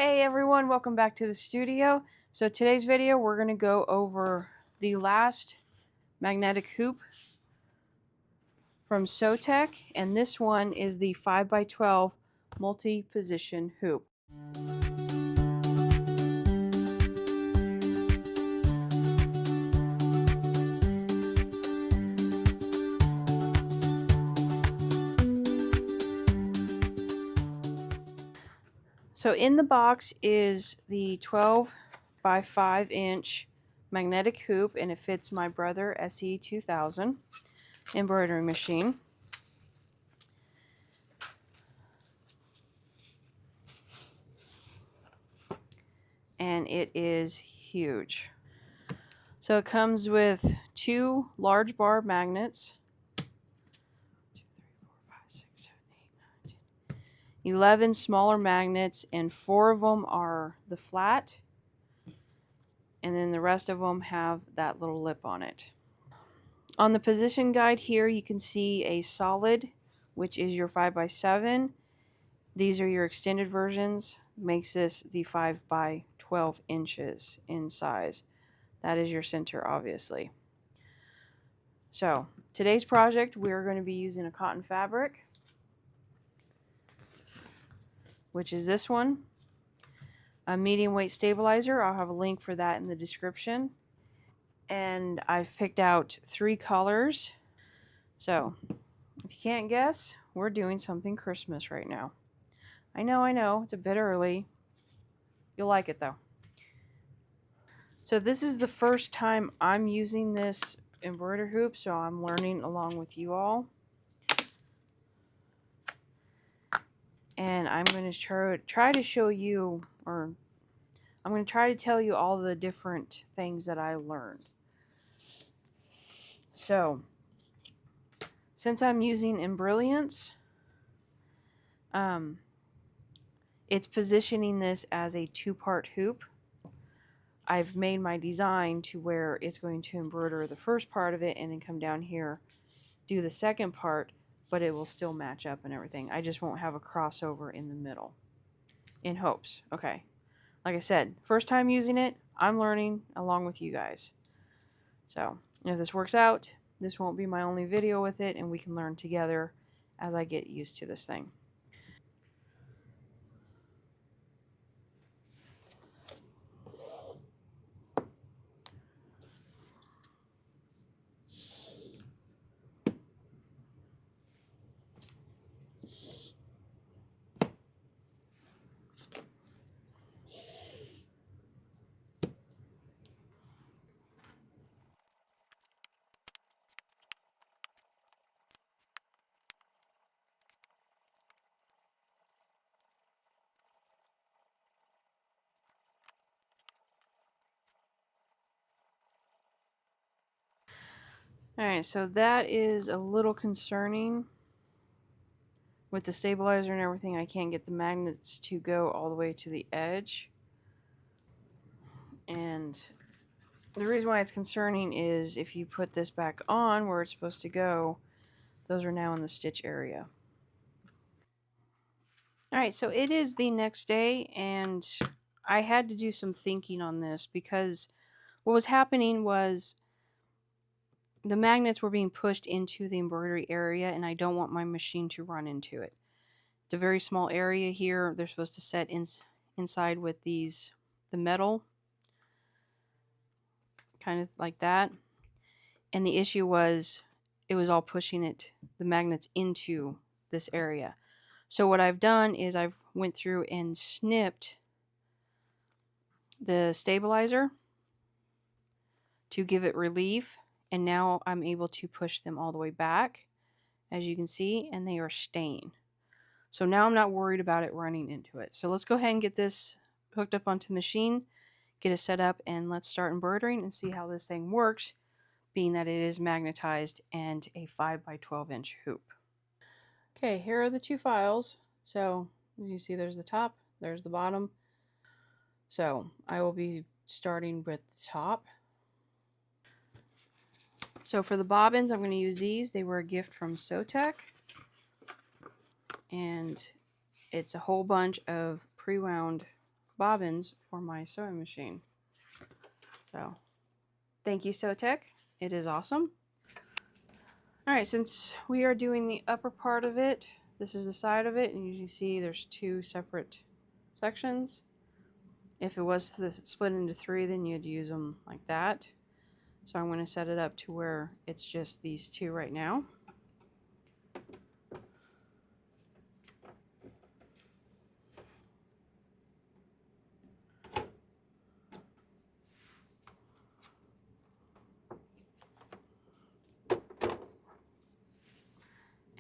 Hey everyone, welcome back to the studio. So today's video we're going to go over the last magnetic hoop from SewTech, and this one is the 5x12 multi-position hoop. So in the box is the 12 by 5 inch magnetic hoop, and it fits my Brother SE 2000 embroidery machine. And it is huge. So it comes with 2 large bar magnets, 2, 3, 4, 5, 6, 7, 8, 9, 10, 11 smaller magnets, and 4 of them are the flat, and then the rest of them have that little lip on it. On the position guide here you can see a solid, which is your 5x7. These are your extended versions. Makes this the 5x12 inches in size. That is your center, obviously. So today's project, we're going to be using a cotton fabric, which is this one, a medium weight stabilizer. I'll have a link for that in the description. And I've picked out 3 colors. So if you can't guess, we're doing something Christmas right now. I know, it's a bit early. You'll like it though. So this is the first time I'm using this embroidery hoop, so I'm learning along with you all. And I'm going to try to show you, or I'm going to try to tell you all the different things that I learned. So, since I'm using Embrilliance, it's positioning this as a 2-part hoop. I've made my design to where it's going to embroider the first part of it and then come down here, do the second part, but it will still match up and everything. I just won't have a crossover in the middle, in hopes. Okay. Like I said, first time using it, I'm learning along with you guys. So, if this works out, this won't be my only video with it, and we can learn together as I get used to this thing. Alright, so that is a little concerning. With the stabilizer and everything, I can't get the magnets to go all the way to the edge. And the reason why it's concerning is if you put this back on where it's supposed to go, those are now in the stitch area. Alright, so it is the next day, and I had to do some thinking on this because what was happening was the magnets were being pushed into the embroidery area, and I don't want my machine to run into it. It's a very small area here. They're supposed to set inside with the metal, kind of like that. And the issue was it was all pushing the magnets into this area. So what I've done is I've went through and snipped the stabilizer to give it relief, and now I'm able to push them all the way back, as you can see, and they are staying. So now I'm not worried about it running into it. So let's go ahead and get this hooked up onto the machine, get it set up, and let's start embroidering and see how this thing works, being that it is magnetized and a 5x12 inch hoop. Okay, here are the 2 files. So you see there's the top, there's the bottom. So I will be starting with the top. So for the bobbins, I'm going to use these. They were a gift from SewTech. And it's a whole bunch of pre-wound bobbins for my sewing machine. So thank you, SewTech. It is awesome. All right, since we are doing the upper part of it, this is the side of it, and you can see there's two separate sections. If it was split into three, then you'd use them like that. So I'm going to set it up to where it's just these two right now.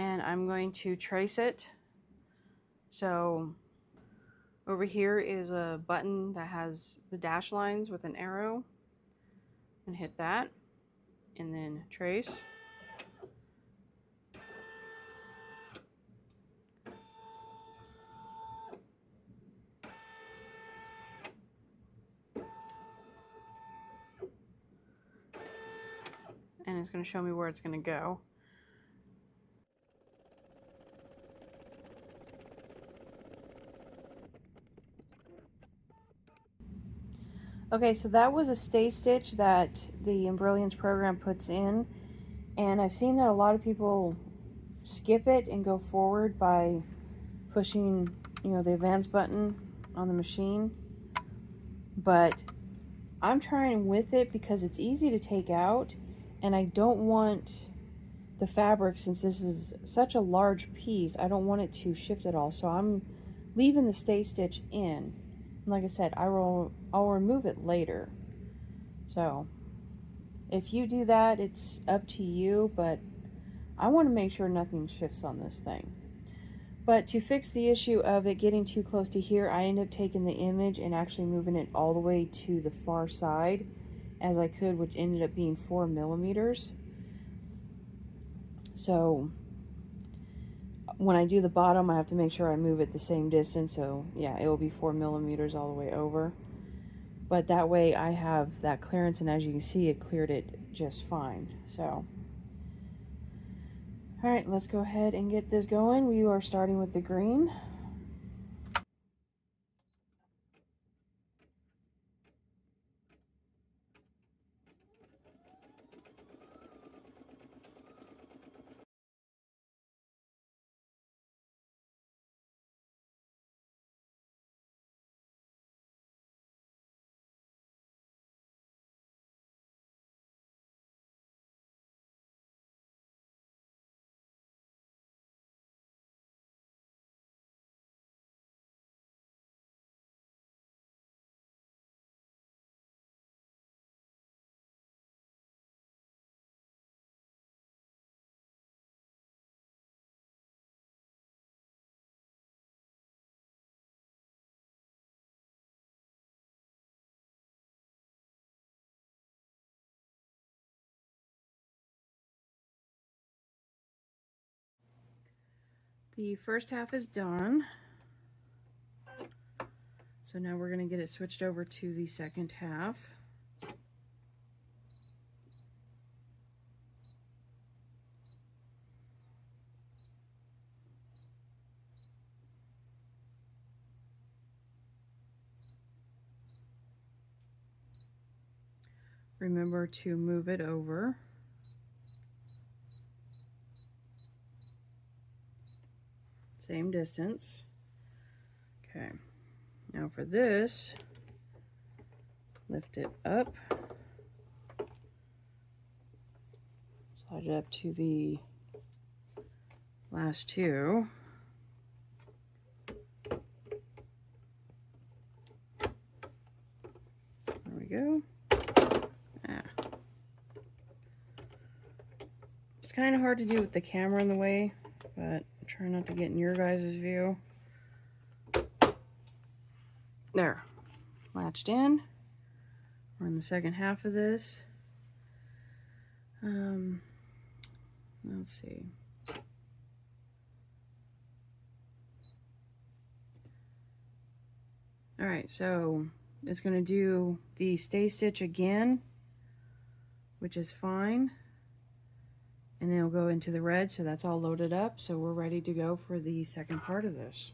And I'm going to trace it. So over here is a button that has the dash lines with an arrow, and hit that and then trace. And it's going to show me where it's going to go. Okay, so that was a stay stitch that the Embrilliance program puts in, and I've seen that a lot of people skip it and go forward by pushing, the advance button on the machine. But I'm trying with it because it's easy to take out, and I don't want the fabric, since this is such a large piece, I don't want it to shift at all. So I'm leaving the stay stitch in. And like I said, I'll remove it later. So if you do that, it's up to you, but I want to make sure nothing shifts on this thing. But to fix the issue of it getting too close to here, I end up taking the image and actually moving it all the way to the far side as I could, which ended up being 4 millimeters. So when I do the bottom, I have to make sure I move it the same distance. So yeah, it will be 4 millimeters all the way over. But that way I have that clearance, and as you can see, it cleared it just fine. So all right, let's go ahead and get this going. We are starting with the green. The first half is done. So now we're going to get it switched over to the second half. Remember to move it over. Same distance. Okay, now for this, lift it up, slide it up to the last two. There we go. It's kind of hard to do with the camera in the way, but try not to get in your guys' view. There, latched in. We're in the second half of this. Let's see. All right, so it's going to do the stay stitch again, which is fine. And then it'll go into the red, so that's all loaded up. So we're ready to go for the second part of this.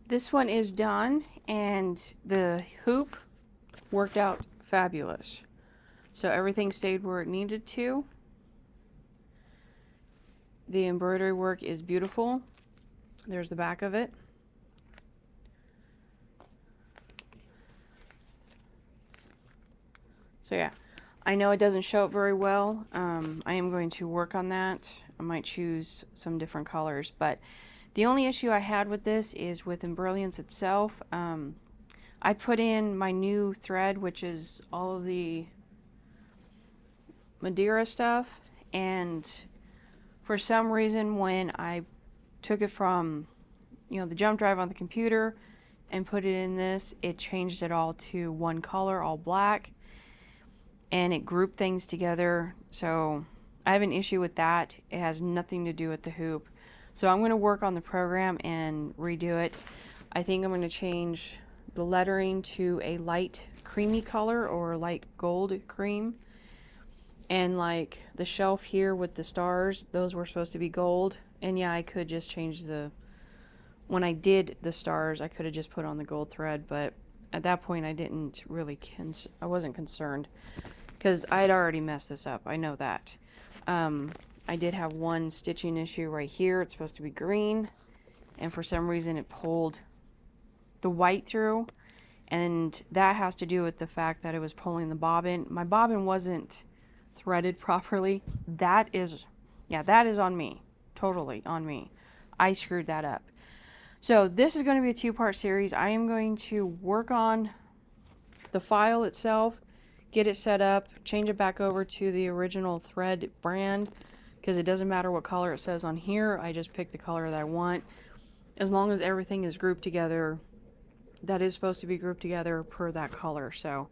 This one is done, and the hoop worked out fabulous. So everything stayed where it needed to. The embroidery work is beautiful. There's the back of it. So yeah, I know it doesn't show up very well. I am going to work on that. I might choose some different colors, but the only issue I had with this is with Embrilliance itself. I put in my new thread, which is all of the Madeira stuff, and for some reason when I took it from, you know, the jump drive on the computer and put it in this, it changed it all to one color, all black, and it grouped things together. So I have an issue with that. It has nothing to do with the hoop. So I'm going to work on the program and redo it. I think I'm going to change the lettering to a light creamy color or light gold cream. And like the shelf here with the stars, those were supposed to be gold. And yeah, I could just change when I did the stars, I could have just put on the gold thread, but at that point I didn't really, I wasn't concerned because I had already messed this up. I know that. I did have one stitching issue right here. It's supposed to be green, and for some reason it pulled the white through, and that has to do with the fact that it was pulling the bobbin. My bobbin wasn't threaded properly. That is on me. Totally on me. I screwed that up. So this is going to be a two-part series. I am going to work on the file itself, get it set up, change it back over to the original thread brand, because it doesn't matter what color it says on here. I just pick the color that I want. As long as everything is grouped together, that is supposed to be grouped together per that color. So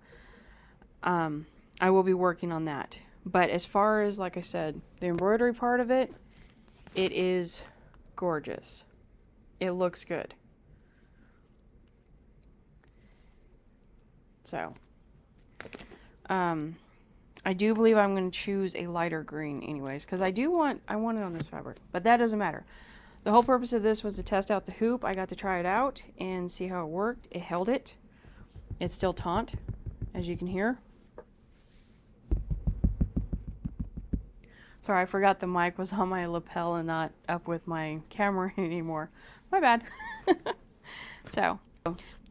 I will be working on that. But as far as, like I said, the embroidery part of it, it is gorgeous. It looks good. So I do believe I'm going to choose a lighter green anyways, because I want it on this fabric, but that doesn't matter. The whole purpose of this was to test out the hoop. I got to try it out and see how it worked. It held it. It's still taut, as you can hear. Sorry, I forgot the mic was on my lapel and not up with my camera anymore. My bad. So,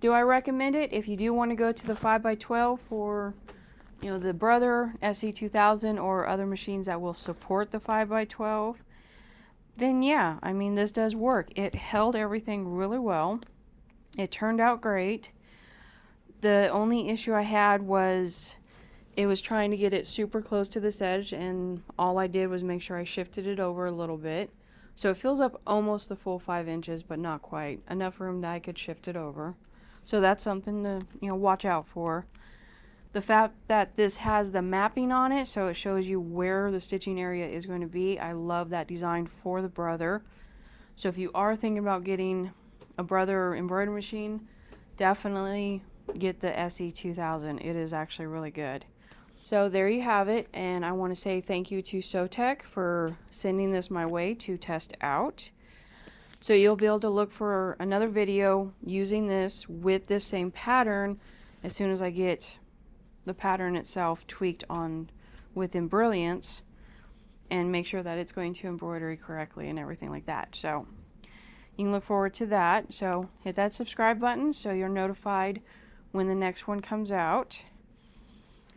do I recommend it? If you do want to go to the 5x12 for, you know, the Brother SE2000 or other machines that will support the 5x12, then yeah, I mean, this does work. It held everything really well. It turned out great. The only issue I had was it was trying to get it super close to this edge, and all I did was make sure I shifted it over a little bit. So it fills up almost the full 5 inches, but not quite. Enough room that I could shift it over. So that's something to, you know, watch out for. The fact that this has the mapping on it, so it shows you where the stitching area is going to be. I love that design for the Brother. So if you are thinking about getting a Brother embroidery machine, definitely get the SE2000. It is actually really good. So there you have it, and I want to say thank you to SewTech for sending this my way to test out. So you'll be able to look for another video using this with this same pattern as soon as I get the pattern itself tweaked on with Embrilliance and make sure that it's going to embroidery correctly and everything like that. So you can look forward to that. So hit that subscribe button so you're notified when the next one comes out.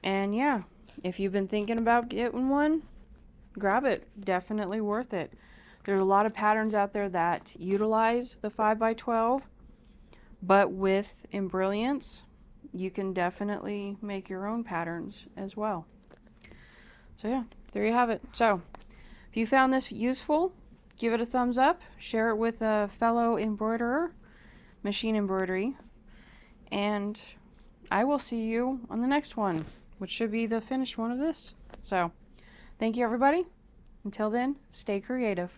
And yeah, if you've been thinking about getting one, grab it. Definitely worth it. There's a lot of patterns out there that utilize the 5x12, but with Embrilliance, you can definitely make your own patterns as well. So yeah, there you have it. So if you found this useful, give it a thumbs up, share it with a fellow embroiderer, machine embroidery, and I will see you on the next one, which should be the finished one of this. So thank you, everybody. Until then, stay creative.